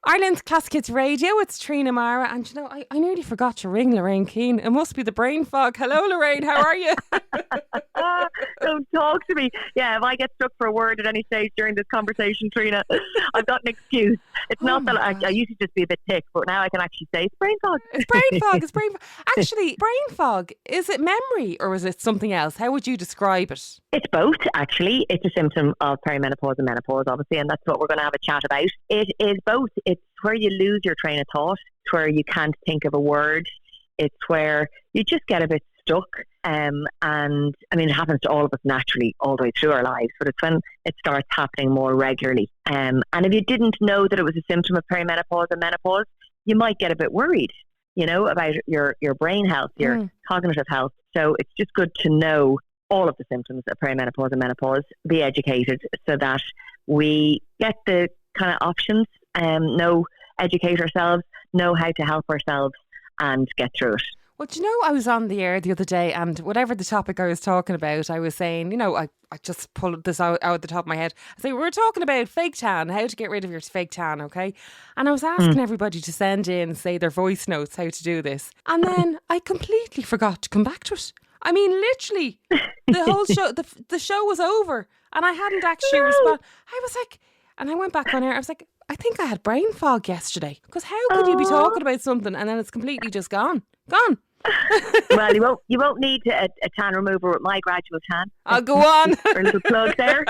Ireland's Classic Hits Radio, it's Trina Mara, and you know, I nearly forgot to ring Lorraine Keane. It must be the brain fog. Hello Lorraine, how are you? Don't talk to me. Yeah, if I get stuck for a word at any stage during this conversation, Trina, I've got an excuse. It's not that I used to just be a bit thick, but now I can actually say it's brain fog. It's brain fog, it's brain fog. Actually, brain fog, is it memory or is it something else? How would you describe it? It's both, actually. It's a symptom of perimenopause and menopause, obviously, and that's what we're going to have a chat about. It is both. It's where you lose your train of thought. It's where you can't think of a word. It's where you just get a bit stuck. And I mean, it happens to all of us naturally all the way through our lives, but it's when it starts happening more regularly. And if you didn't know that it was a symptom of perimenopause and menopause, you might get a bit worried, you know, about your brain health, your cognitive health. So it's just good to know all of the symptoms of perimenopause and menopause, be educated so that we get the kind of options, educate ourselves, know how to help ourselves and get through it. Well, do you know, I was on the air the other day and whatever the topic I was talking about, I was saying, you know, I just pulled this out the top of my head. I say, we're talking about fake tan, how to get rid of your fake tan, okay? And I was asking everybody to send in, say, their voice notes, how to do this. And then I completely forgot to come back to it. I mean, literally, the whole show, the show was over and I hadn't actually responded. I was like, and I went back on air, I was like, I think I had brain fog yesterday. Because how could you be talking about something and then it's completely just gone? Gone. Well, you won't need a tan remover with my gradual tan. I'll go on. Or a little plug there.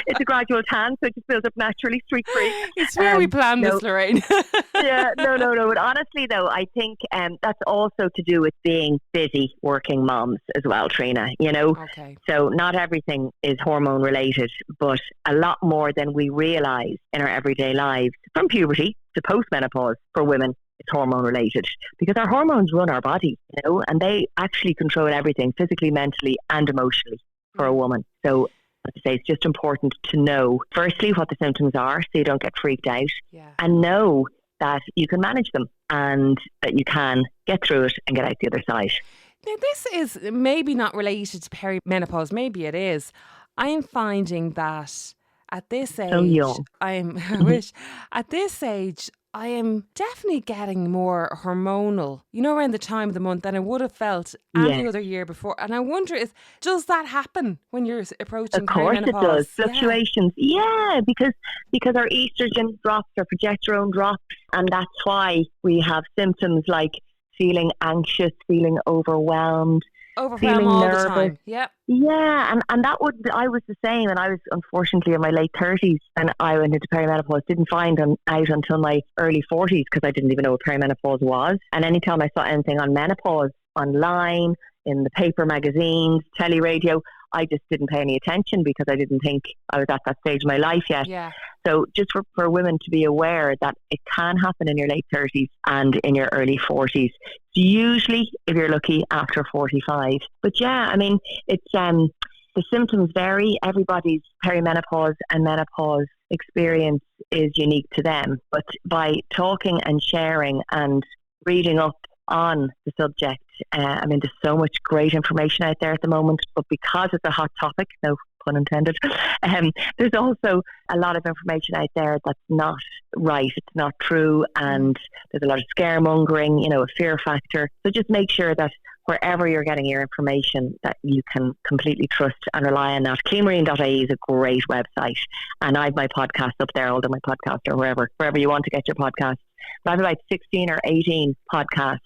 It's a gradual tan, so it just builds up naturally, streak free. It's where we planned this, Lorraine. Yeah, no. But honestly, though, I think that's also to do with being busy working moms as well, Trina. You know, So not everything is hormone related, but a lot more than we realise in our everyday lives, from puberty to postmenopause for women. It's hormone related because our hormones run our body, you know, and they actually control everything physically, mentally and emotionally for a woman. So as I say, it's just important to know firstly what the symptoms are so you don't get freaked out and know that you can manage them and that you can get through it and get out the other side. Now this is maybe not related to perimenopause, maybe it is. I am finding that at this age, at this age, I am definitely getting more hormonal, you know, around the time of the month than I would have felt any other year before. And I wonder, does that happen when you're approaching perimenopause? Of course it does. Fluctuations. Yeah, because our estrogen drops, our progesterone drops. And that's why we have symptoms like feeling anxious, feeling overwhelmed, feeling all nervous. The time. Yeah, and I was the same, and I was unfortunately in my late 30s, and I went into perimenopause. Didn't find out until my early 40s because I didn't even know what perimenopause was. And anytime I saw anything on menopause online, in the paper magazines, telly, radio, I just didn't pay any attention because I didn't think I was at that stage of my life yet. Yeah. So just for women to be aware that it can happen in your late 30s and in your early 40s. Usually, if you're lucky, after 45. But yeah, I mean, it's the symptoms vary. Everybody's perimenopause and menopause experience is unique to them. But by talking and sharing and reading up on the subject, I mean, there's so much great information out there at the moment, but because it's a hot topic, no pun intended, there's also a lot of information out there that's not right, it's not true, and there's a lot of scaremongering, you know, a fear factor. So just make sure that wherever you're getting your information that you can completely trust and rely on that. Cleanmarine.ie is a great website, and I have my podcast up there, although my podcast or wherever you want to get your podcast. But I have about 16 or 18 podcasts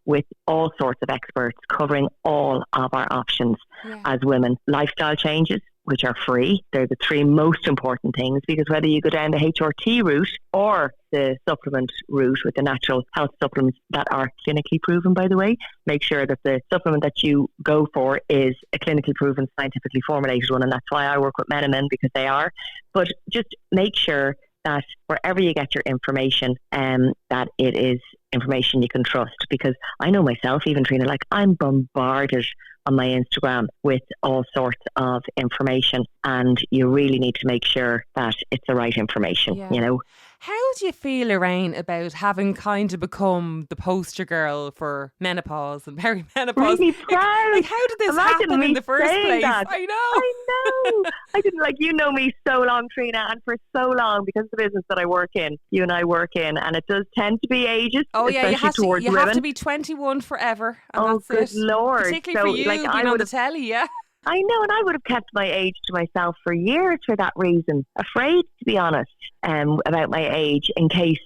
with all sorts of experts covering all of our options as women. Lifestyle changes, which are free. They're the three most important things, because whether you go down the HRT route or the supplement route with the natural health supplements that are clinically proven, by the way, make sure that the supplement that you go for is a clinically proven, scientifically formulated one. And that's why I work with men and men, because they are. But just make sure that wherever you get your information, that it is information you can trust. Because I know myself, even Trina, like I'm bombarded on my Instagram with all sorts of information, and you really need to make sure that it's the right information, you know. How do you feel, Lorraine, about having kind of become the poster girl for menopause and perimenopause? Really proud. Like, how did this Imagine happen in me the first saying place? that. I know. I know. I didn't you know me so long, Trina, and for so long, because of the business that I work in, you and I work in, and it does tend to be ageist, Oh yeah, especially towards you women. have to be 21 forever, and Oh, that's good it. Lord. Particularly So, for you, being I on would the have, telly, yeah. I know, and I would have kept my age to myself for years for that reason. Afraid, to be honest, about my age in case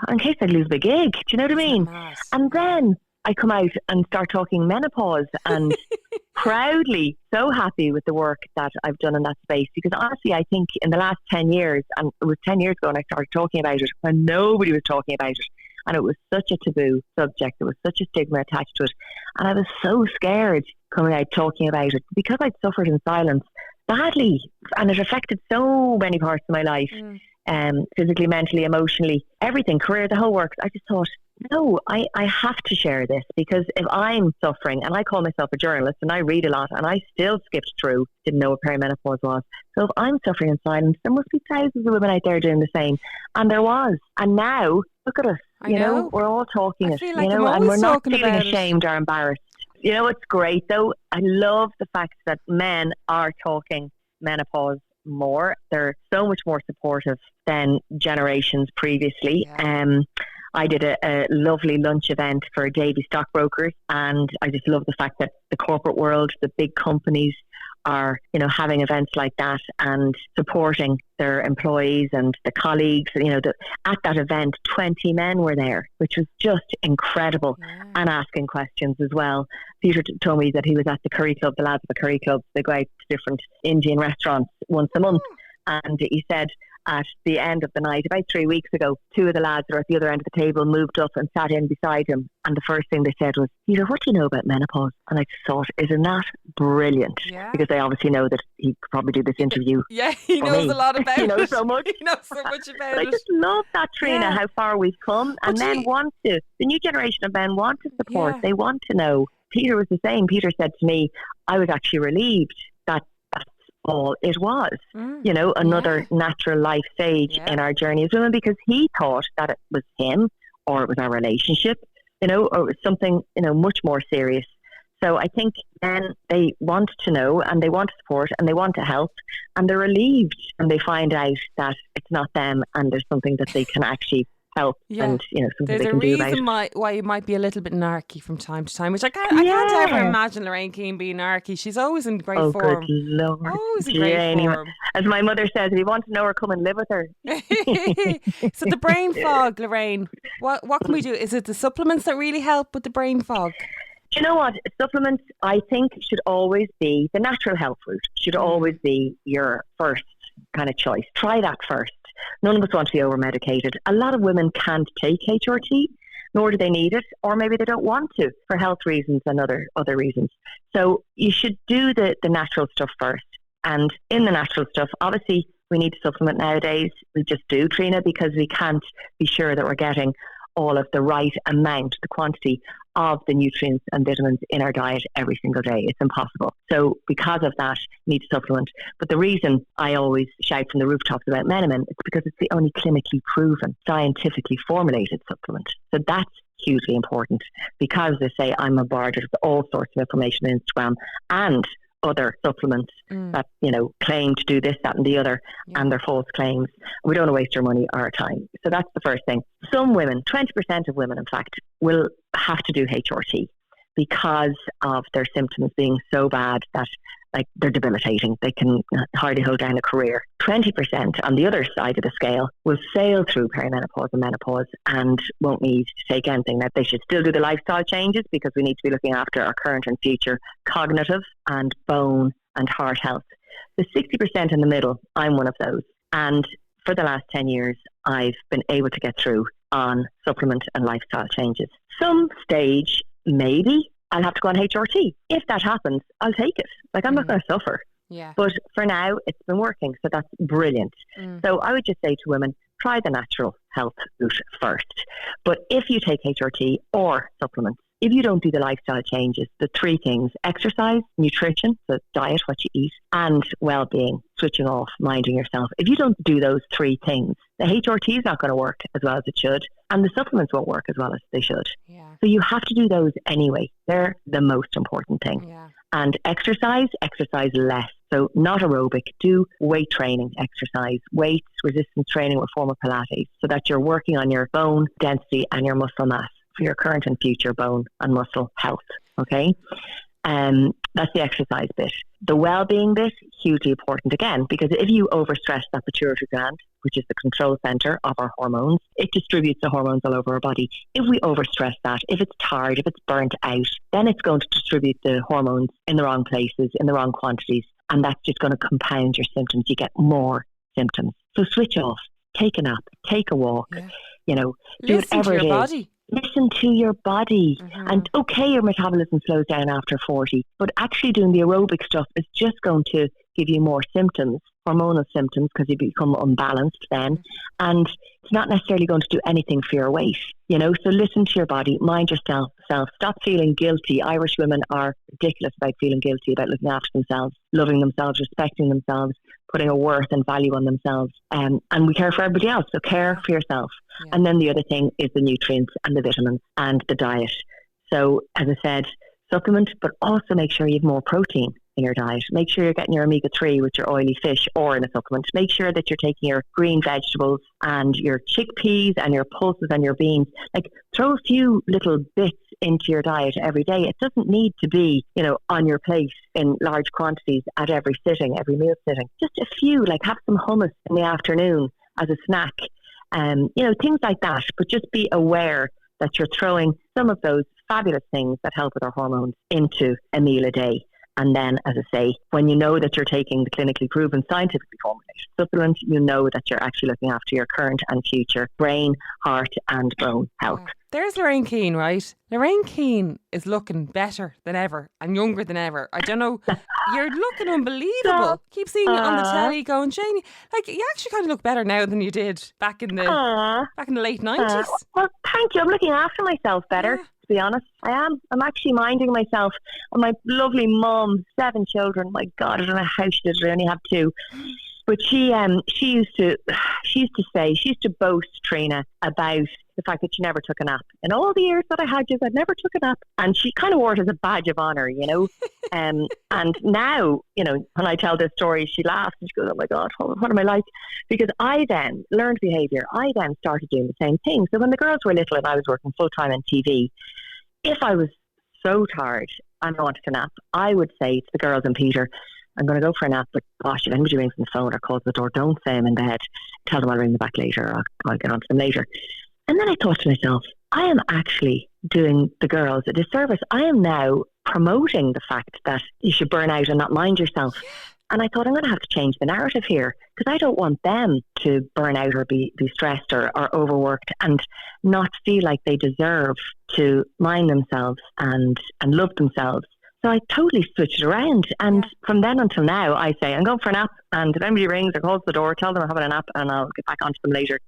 I lose the gig. Do you know what I mean? Mad? And then I come out and start talking menopause and proudly so happy with the work that I've done in that space, because honestly I think in the last 10 years, and it was 10 years ago when I started talking about it, when nobody was talking about it, and it was such a taboo subject, there was such a stigma attached to it, and I was so scared coming out talking about it because I'd suffered in silence badly, and it affected so many parts of my life, physically, mentally, emotionally, everything, career, the whole works. I just thought, no, I have to share this, because if I'm suffering, and I call myself a journalist and I read a lot and I still skipped through, didn't know what perimenopause was. So if I'm suffering in silence, there must be thousands of women out there doing the same. And there was. And now, look at us. I know. We're all talking I it, feel like I'm and we're always not talking feeling about ashamed or embarrassed. You know, it's great though. I love the fact that men are talking menopause more. They're so much more supportive than generations previously. Yeah. I did a lovely lunch event for Davy stockbrokers, and I just love the fact that the corporate world, the big companies are, having events like that and supporting their employees and the colleagues. At that event, 20 men were there, which was just incredible, and asking questions as well. Peter told me that he was at the curry club, the lads of the curry club. They go out to different Indian restaurants once a month, and he said at the end of the night, about 3 weeks ago, two of the lads that are at the other end of the table moved up and sat in beside him, and the first thing they said was, Peter, what do you know about menopause? And I just thought, isn't that brilliant? Yeah. Because they obviously know that he could probably do this interview. Yeah, he knows a lot about he it. knows so much. He knows so much about but it. I just love that, Trina, how far we've come. And men want to. The new generation of men want to support. They want to know. Peter was the same. Peter said to me, I was actually relieved that all it was, another natural life stage in our journey as women, because he thought that it was him, or it was our relationship, or it was something, much more serious. So I think then they want to know, and they want to support, and they want to help, and they're relieved when they find out that it's not them, and there's something that they can actually help, and something there's they can do about it. There's a reason why you might be a little bit narky from time to time, which I can't ever imagine Lorraine Keane being narky. She's always in great form. Oh, good Lord. Always in great form. As my mother says, if you want to know her, come and live with her. So the brain fog, Lorraine, what can we do? Is it the supplements that really help with the brain fog? Do you know what? Supplements, I think, should always be, the natural health route should always be your first kind of choice. Try that first. None of us want to be over-medicated. A lot of women can't take HRT, nor do they need it, or maybe they don't want to for health reasons and other reasons. So you should do the natural stuff first. And in the natural stuff, obviously, we need to supplement nowadays. We just do, Trina, because we can't be sure that we're getting all of the right amount, the quantity of the nutrients and vitamins in our diet every single day. It's impossible. So because of that, we need to supplement. But the reason I always shout from the rooftops about Menemin is because it's the only clinically proven, scientifically formulated supplement. So that's hugely important, because they say I'm bombarded with all sorts of information on Instagram and other supplements that, claim to do this, that and the other, and they're false claims. We don't want to waste our money or our time. So that's the first thing. Some women, 20% of women in fact, will have to do HRT because of their symptoms being so bad that they're debilitating. They can hardly hold down a career. 20% on the other side of the scale will sail through perimenopause and menopause and won't need to take anything. Now, they should still do the lifestyle changes, because we need to be looking after our current and future cognitive and bone and heart health. The 60% in the middle, I'm one of those. And for the last 10 years, I've been able to get through on supplement and lifestyle changes. Some stage, maybe I'll have to go on HRT. If that happens, I'll take it. I'm not going to suffer. Yeah. But for now, it's been working. So that's brilliant. So I would just say to women, try the natural health route first. But if you take HRT or supplements, if you don't do the lifestyle changes, the three things: exercise, nutrition, so diet, what you eat, and well-being, switching off, minding yourself. If you don't do those three things, the HRT is not going to work as well as it should, and the supplements won't work as well as they should. Yeah. So you have to do those anyway. They're the most important thing. Yeah. And exercise less. So not aerobic, do weight training exercise, weights, resistance training with form of Pilates, so that you're working on your bone density and your muscle mass for your current and future bone and muscle health. Okay? That's the exercise bit. The well-being bit, hugely important again, because if you overstress that pituitary gland, which is the control center of our hormones, it distributes the hormones all over our body. If we overstress that, if it's tired, if it's burnt out, then it's going to distribute the hormones in the wrong places, in the wrong quantities, and that's just going to compound your symptoms. You get more symptoms. So switch off, take a nap, take a walk, do Listen whatever to your it is. body. Listen to your body. Mm-hmm. And okay, your metabolism slows down after 40, but actually doing the aerobic stuff is just going to give you more symptoms, hormonal symptoms, because you become unbalanced then. And it's not necessarily going to do anything for your weight, So listen to your body, mind yourself, stop feeling guilty. Irish women are ridiculous about feeling guilty, about looking after themselves, loving themselves, respecting themselves, putting a worth and value on themselves. And we care for everybody else, so care for yourself. Yeah. And then the other thing is the nutrients and the vitamins and the diet. So as I said, supplement, but also make sure you have more protein in your diet. Make sure you're getting your omega-3 with your oily fish or in a supplement. Make sure that you're taking your green vegetables and your chickpeas and your pulses and your beans. Like, throw a few little bits into your diet every day. It doesn't need to be, on your plate in large quantities at every sitting, every meal sitting. Just a few, like have some hummus in the afternoon as a snack. Things like that. But just be aware that you're throwing some of those fabulous things that help with our hormones into a meal a day. And then, as I say, when you know that you're taking the clinically proven, scientifically formulated supplement, you know that you're actually looking after your current and future brain, heart and bone health. There's Lorraine Keane, right? Lorraine Keane is looking better than ever and younger than ever. I don't know, you're looking unbelievable. Keep seeing you on the telly going, Janie, like, you actually kind of look better now than you did back in the late 90s. Well, thank you. I'm looking after myself better. Yeah. To be honest, I am. I'm actually minding myself. And my lovely mum, 7 children. My God, I don't know how she did it. I only have 2. But she used to boast, Trina, about the fact that she never took a nap. In all the years that I had you, I'd never took a nap. And she kind of wore it as a badge of honour, And now, when I tell this story, she laughs and she goes, oh my God, what am I like? Because I then learned behaviour. I then started doing the same thing. So when the girls were little and I was working full-time on TV, if I was so tired and I wanted to nap, I would say to the girls and Peter, I'm going to go for a nap, but gosh, if anybody rings on the phone or calls the door, don't say I'm in bed. Tell them I'll ring them back later, or I'll get on to them later. And then I thought to myself, I am actually doing the girls a disservice. I am now promoting the fact that you should burn out and not mind yourself. And I thought, I'm going to have to change the narrative here, because I don't want them to burn out or be stressed or overworked and not feel like they deserve to mind themselves and love themselves. So I totally switched it around. And from then until now, I say, I'm going for a nap. And if anybody rings or calls the door, tell them I'm having a nap and I'll get back onto them later.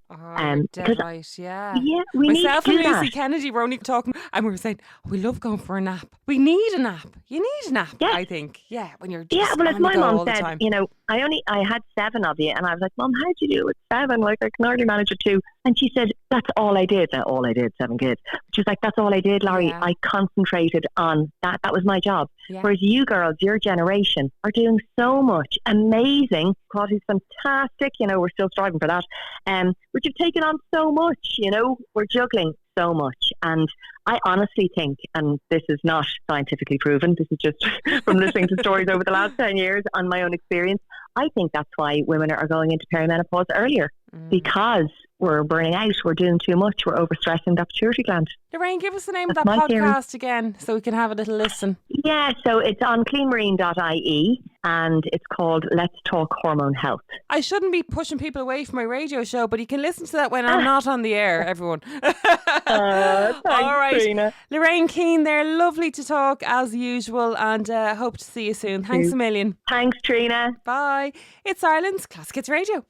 Dead right, yeah. Yeah, we Myself need to and do Lucy that. Kennedy were only talking, and we were saying, we love going for a nap. We need a nap. You need a nap, I think. Yeah, when you're just well, as on my the go mum all the said, time. I had 7 of you, and I was like, Mum, how'd you do it with 7? Like, I can hardly manage it 2. And she said, that's all I did. Now, all I did, 7 kids. She was like, that's all I did, Larry. Yeah. I concentrated on that. That was my job. Yeah. Whereas you girls, your generation, are doing so much amazing. Quality's fantastic. We're still striving for that. But you've taken on so much, we're juggling so much. And I honestly think, and this is not scientifically proven, this is just from listening to stories over the last 10 years on my own experience, I think that's why women are going into perimenopause earlier, because we're burning out, we're doing too much, we're overstressing the pituitary gland. Lorraine, give us the name That's of that my theory. podcast again so we can have a little listen. Yeah, so it's on cleanmarine.ie and it's called Let's Talk Hormone Health. I shouldn't be pushing people away from my radio show, but you can listen to that when I'm not on the air, everyone. Thanks, all right. Trina. Lorraine Keane there, lovely to talk as usual, and hope to see you soon. Thanks a million. Thanks, Trina. Bye. It's Ireland's Classic Hits Radio.